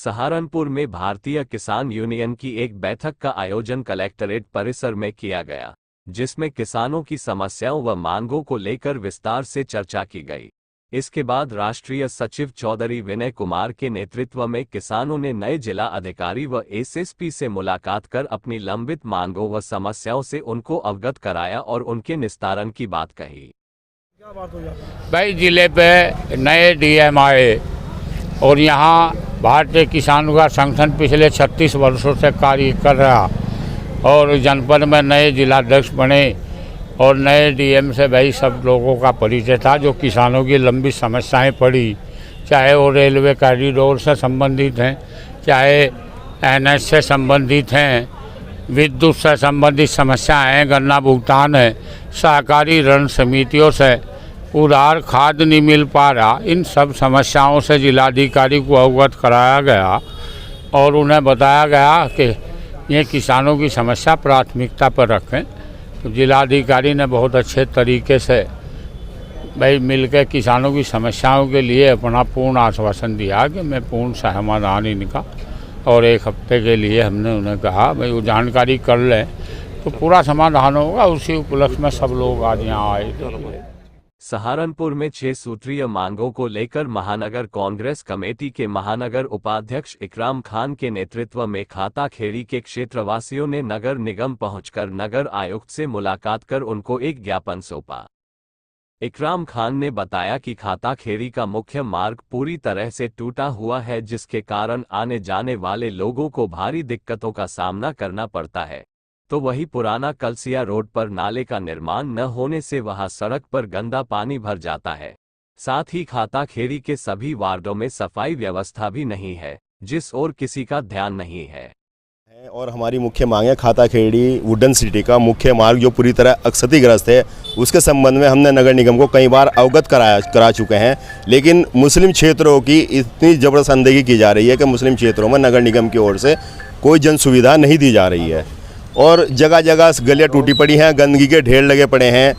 सहारनपुर में भारतीय किसान यूनियन की एक बैठक का आयोजन कलेक्ट्रेट परिसर में किया गया, जिसमें किसानों की समस्याओं व मांगों को लेकर विस्तार से चर्चा की गई। इसके बाद राष्ट्रीय सचिव चौधरी विनय कुमार के नेतृत्व में किसानों ने नए जिला अधिकारी व एसएसपी से मुलाकात कर अपनी लंबित मांगों व समस्याओं से उनको अवगत कराया और उनके निस्तारण की बात कही। भाई, जिले पे नए डीएम आए और यहाँ भारतीय किसानों का संगठन पिछले 36 वर्षों से कार्य कर रहा और जनपद में नए जिलाध्यक्ष बने और नए डीएम से भाई सब लोगों का परिचय था। जो किसानों की लंबी समस्याएं पड़ी, चाहे वो रेलवे कॉरिडोर से संबंधित हैं, चाहे एनएच से संबंधित हैं, विद्युत से संबंधित समस्याएं हैं, गन्ना भुगतान है, सहकारी ऋण समितियों से उधार खाद नहीं मिल पा रहा, इन सब समस्याओं से जिलाधिकारी को अवगत कराया गया और उन्हें बताया गया कि ये किसानों की समस्या प्राथमिकता पर रखें। तो जिलाधिकारी ने बहुत अच्छे तरीके से भाई मिलकर किसानों की समस्याओं के लिए अपना पूर्ण आश्वासन दिया कि मैं पूर्ण समाधान इनका, और एक हफ्ते के लिए हमने उन्हें कहा भाई वो जानकारी कर लें तो पूरा समाधान होगा। उसी उपलक्ष्य में सब लोग आज यहाँ आए। सहारनपुर में 6 सूत्रीय मांगों को लेकर महानगर कांग्रेस कमेटी के महानगर उपाध्यक्ष इकराम खान के नेतृत्व में खाता खेड़ी के क्षेत्रवासियों ने नगर निगम पहुंचकर नगर आयुक्त से मुलाकात कर उनको एक ज्ञापन सौंपा। इकराम खान ने बताया कि खाता खेड़ी का मुख्य मार्ग पूरी तरह से टूटा हुआ है, जिसके कारण आने जाने वाले लोगों को भारी दिक्कतों का सामना करना पड़ता है। तो वही पुराना कलसिया रोड पर नाले का निर्माण न होने से वहां सड़क पर गंदा पानी भर जाता है। साथ ही खाता खेड़ी के सभी वार्डों में सफाई व्यवस्था भी नहीं है, जिस ओर किसी का ध्यान नहीं है। और हमारी मुख्य मांग है खाता खेड़ी वुडन सिटी का मुख्य मार्ग जो पूरी तरह क्षतिग्रस्त है, उसके संबंध में हमने नगर निगम को कई बार अवगत करा चुके हैं, लेकिन मुस्लिम क्षेत्रों की इतनी जबरदस्त अनदेखी की जा रही है कि मुस्लिम क्षेत्रों में नगर निगम की ओर से कोई जन सुविधा नहीं दी जा रही है और जगह जगह गलियाँ टूटी पड़ी हैं, गंदगी के ढेर लगे पड़े हैं,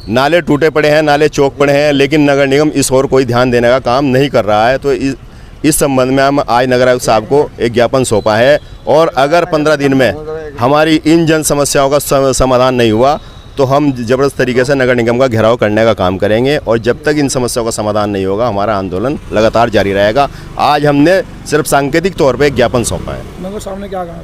नाले टूटे पड़े हैं, नाले चौक पड़े हैं, लेकिन नगर निगम इस ओर कोई ध्यान देने का काम नहीं कर रहा है। तो इस संबंध में हम आज नगर आयुक्त साहब को एक ज्ञापन सौंपा है और अगर 15 दिन में हमारी इन जन समस्याओं का समाधान नहीं हुआ तो हम जबरदस्त तरीके से नगर निगम का घेराव करने का काम करेंगे और जब तक इन समस्याओं का समाधान नहीं होगा हमारा आंदोलन लगातार जारी रहेगा। आज हमने सिर्फ सांकेतिक तौर पर एक ज्ञापन सौंपा है। नगर साहब ने क्या कहा?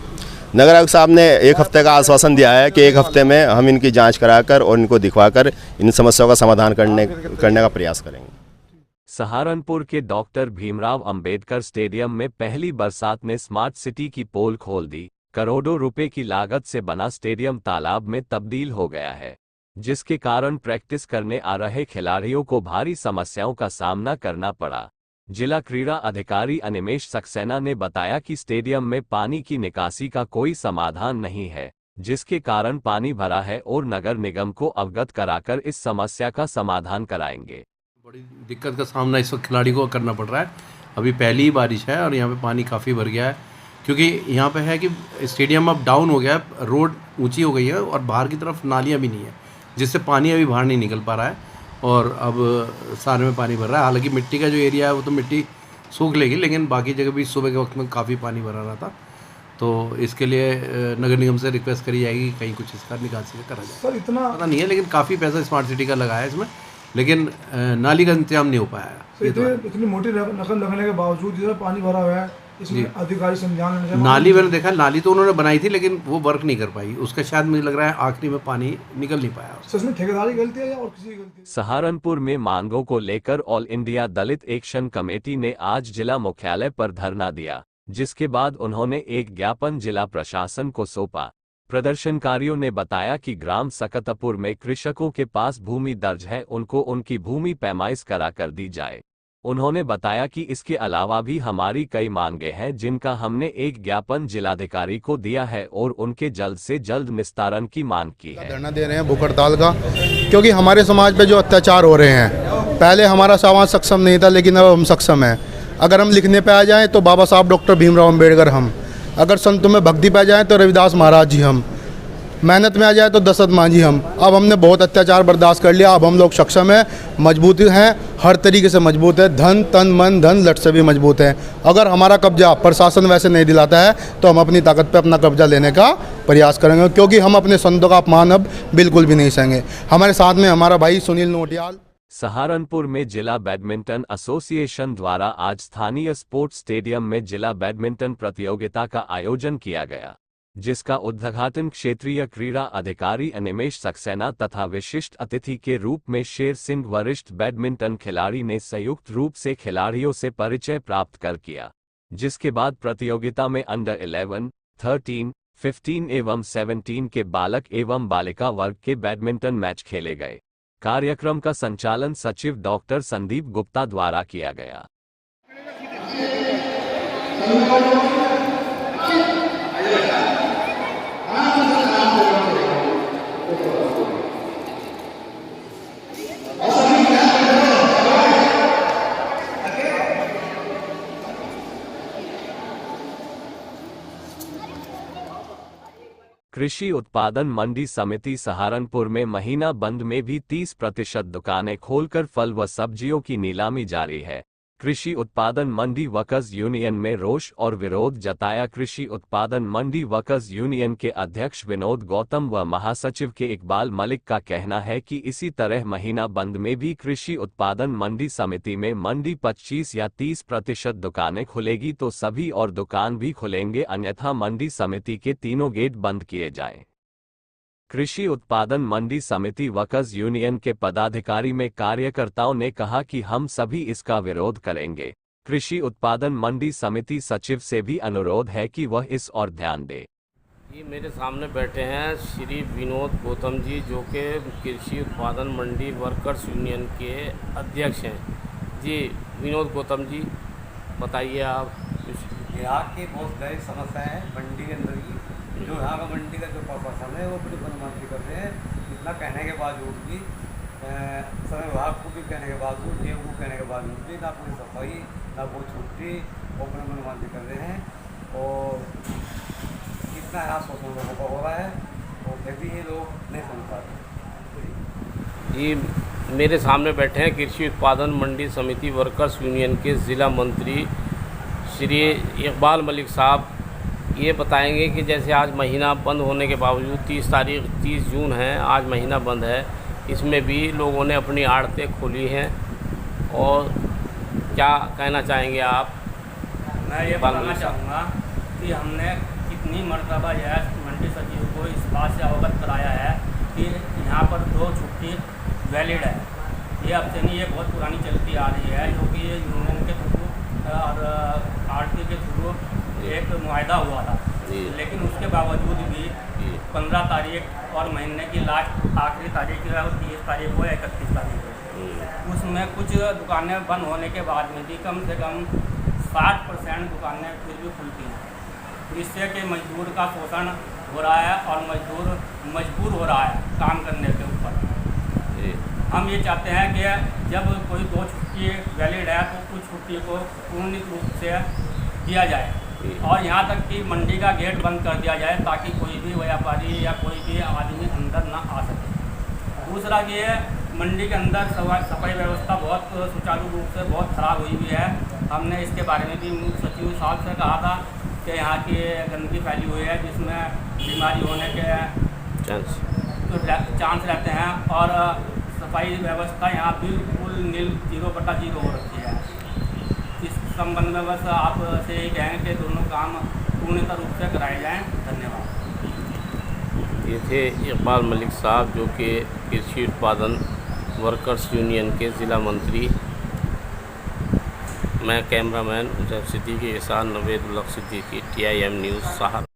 नगर आयुक्त साहब ने एक हफ्ते का आश्वासन दिया है कि एक हफ्ते में हम इनकी जांच कराकर और इनको दिखवाकर इन समस्याओं का समाधान करने का प्रयास करेंगे। सहारनपुर के डॉक्टर भीमराव अंबेडकर स्टेडियम में पहली बरसात ने स्मार्ट सिटी की पोल खोल दी। करोड़ों रुपए की लागत से बना स्टेडियम तालाब में तब्दील हो गया है, जिसके कारण प्रैक्टिस करने आ रहे खिलाड़ियों को भारी समस्याओं का सामना करना पड़ा। जिला क्रीड़ा अधिकारी अनिमेश सक्सेना ने बताया कि स्टेडियम में पानी की निकासी का कोई समाधान नहीं है, जिसके कारण पानी भरा है और नगर निगम को अवगत कराकर इस समस्या का समाधान कराएंगे। बड़ी दिक्कत का सामना इस वक्त खिलाड़ी को करना पड़ रहा है। अभी पहली ही बारिश है और यहाँ पे पानी काफ़ी भर गया है, क्योंकि यहाँ पे है कि स्टेडियम अब डाउन हो गया है, रोड ऊँची हो गई है और बाहर की तरफ नालियाँ भी नहीं है, जिससे पानी अभी बाहर नहीं निकल पा रहा है और अब सारे में पानी भर रहा है। हालांकि मिट्टी का जो एरिया है वो तो मिट्टी सूख लेगी, लेकिन बाकी जगह भी सुबह के वक्त में काफ़ी पानी भरा रहा था। तो इसके लिए नगर निगम से रिक्वेस्ट करी जाएगी कि कहीं कुछ इसका निकासी करा जाए। सर इतना पता नहीं है, लेकिन काफ़ी पैसा स्मार्ट सिटी का लगा है इसमें, लेकिन नाली का इंतजाम नहीं हो पाया है। इतनी मोटी रकम लगने के बावजूद जितना पानी भरा हुआ है, इसमें अधिकारी संज्ञान लेने चाहिए। नाली मैंने देखा, नाली तो उन्होंने बनाई थी लेकिन वो वर्क नहीं कर पाई, उसका शायद मुझे लग रहा है आखिरी में पानी निकल नहीं पाया। इसमें ठेकेदारी गलती है या और किसी की गलती है? सहारनपुर में मांगों को लेकर ऑल इंडिया दलित एक्शन कमेटी ने आज जिला मुख्यालय पर धरना दिया, जिसके बाद उन्होंने एक ज्ञापन जिला प्रशासन को सौंपा। प्रदर्शनकारियों ने बताया कि ग्राम सकतपुर में कृषकों के पास भूमि दर्ज है, उनको उनकी भूमि पैमाइश करा कर दी जाए। उन्होंने बताया कि इसके अलावा भी हमारी कई मांगे हैं, जिनका हमने एक ज्ञापन जिलाधिकारी को दिया है और उनके जल्द से जल्द निस्तारण की मांग की है। धरना दे रहे हैं भूख हड़ताल का, क्योंकि हमारे समाज पे जो अत्याचार हो रहे हैं, पहले हमारा समाज सक्षम नहीं था लेकिन अब हम सक्षम हैं। अगर हम लिखने पे आ जाएं तो बाबा साहब डॉक्टर भीमराव अंबेडकर हम, अगर संतों में भक्ति पे जाएं तो रविदास महाराज जी हम, मेहनत में आ जाए तो दशरथ मांझी हम। अब हमने बहुत अत्याचार बर्दाश्त कर लिया, अब हम लोग सक्षम हैं, मजबूत हैं, हर तरीके से मजबूत है, धन तन मन धन लट से भी मजबूत हैं। अगर हमारा कब्जा प्रशासन वैसे नहीं दिलाता है तो हम अपनी ताकत पे अपना कब्जा लेने का प्रयास करेंगे, क्योंकि हम अपने संतों का अपमान अब बिल्कुल भी नहीं सहेंगे। हमारे साथ में हमारा भाई सुनील नोटियाल। सहारनपुर में जिला बैडमिंटन एसोसिएशन द्वारा आज स्थानीय स्पोर्ट्स स्टेडियम में जिला बैडमिंटन प्रतियोगिता का आयोजन किया गया, जिसका उद्घाटन क्षेत्रीय क्रीड़ा अधिकारी अनिमेश सक्सेना तथा विशिष्ट अतिथि के रूप में शेर सिंह वरिष्ठ बैडमिंटन खिलाड़ी ने संयुक्त रूप से खिलाड़ियों से परिचय प्राप्त कर किया, जिसके बाद प्रतियोगिता में अंडर 11, 13, 15 एवं 17 के बालक एवं बालिका वर्ग के बैडमिंटन मैच खेले गए। कार्यक्रम का संचालन सचिव डॉक्टर संदीप गुप्ता द्वारा किया गया। कृषि उत्पादन मंडी समिति सहारनपुर में महीना बंद में भी 30% दुकानें खोलकर फल व सब्जियों की नीलामी जारी है। कृषि उत्पादन मंडी वर्कर्स यूनियन में रोष और विरोध जताया। कृषि उत्पादन मंडी वर्कर्स यूनियन के अध्यक्ष विनोद गौतम व महासचिव के इकबाल मलिक का कहना है कि इसी तरह महीना बंद में भी कृषि उत्पादन मंडी समिति में मंडी 25 या 30% दुकानें खुलेगी तो सभी और दुकान भी खुलेंगे, अन्यथा मंडी समिति के तीनों गेट बंद किए जाएं। कृषि उत्पादन मंडी समिति वर्कर्स यूनियन के पदाधिकारी में कार्यकर्ताओं ने कहा कि हम सभी इसका विरोध करेंगे। कृषि उत्पादन मंडी समिति सचिव से भी अनुरोध है कि वह इस ओर ध्यान दे। ये मेरे सामने बैठे हैं श्री विनोद गौतम जी, जो कि कृषि उत्पादन मंडी वर्कर्स यूनियन के अध्यक्ष हैं। जी विनोद गौतम जी, बताइए आप। यहाँ की बहुत गहरी समस्या है मंडी के अंदर की। जो यहाँ का मंडी का जो प्रशासन है वो बड़ी बदमाशी कर रहे हैं। इतना कहने के बावजूद भी, समय विभाग को भी कहने के बावजूद, जेब को कहने के बावजूद भी ना कोई सफाई ना कोई छुट्टी, वो बड़ी बदमाशी कर रहे हैं। और इतना यहाँ शोषण लोगों का हो रहा है और फिर भी ये लोग नहीं समझ पाते। ये मेरे सामने बैठे हैं कृषि उत्पादन मंडी समिति वर्कर्स यूनियन के ज़िला मंत्री श्री इकबाल मलिक साहब। ये बताएंगे कि जैसे आज महीना बंद होने के बावजूद 30 जून है, आज महीना बंद है, इसमें भी लोगों ने अपनी आड़तें खोली हैं, और क्या कहना चाहेंगे आप? मैं ये बताना चाहूँगा कि हमने कितनी मरतबा यह मंडी सचिव को इस बात से अवगत कराया है कि यहाँ पर 2 छुट्टी वैलिड है। ये अब से नहीं, ये बहुत पुरानी चलती आ रही है, जो कि ये यूनियन के थ्रू और आरती के थ्रू एक मुआहदा हुआ था। लेकिन उसके बावजूद भी 15 तारीख और महीने की लास्ट आखिरी तारीख है, और 30 तारीख को या 31 तारीख को, उसमें कुछ दुकानें बंद होने के बाद में भी कम से कम 60% दुकानें फिर भी खुलती हैं, जिससे कि मजदूर का शोषण हो रहा है और मजदूर मजबूर हो रहा है काम करने के ऊपर। हम ये चाहते हैं कि जब कोई 2 छुट्टी वैलिड है तो कुछ छुट्टी को पूर्ण रूप से दिया जाए, और यहाँ तक कि मंडी का गेट बंद कर दिया जाए ताकि कोई भी व्यापारी या कोई भी आदमी अंदर ना आ सके। दूसरा ये मंडी के अंदर सफाई व्यवस्था बहुत सुचारू रूप से बहुत ख़राब हुई हुई है। हमने इसके बारे में भी मुख्य सचिव साहब से कहा था कि यहाँ की गंदगी फैली हुई है, जिसमें बीमारी होने के चांस रहते हैं, और सफाई व्यवस्था यहाँ बिल्कुल 0/0 हो रखी है। इस संबंध में बस आप से यही कहें कि दोनों काम पूर्णतः रूप से कराए जाएं। धन्यवाद। ये थे इकबाल मलिक साहब, जो कि कृषि उत्पादन वर्कर्स यूनियन के ज़िला मंत्री। मैं कैमरामैन उजैब सिद्दीकी के साथ नवेद उल हक सिद्दीकी, TIM न्यूज़ सहारनपुर।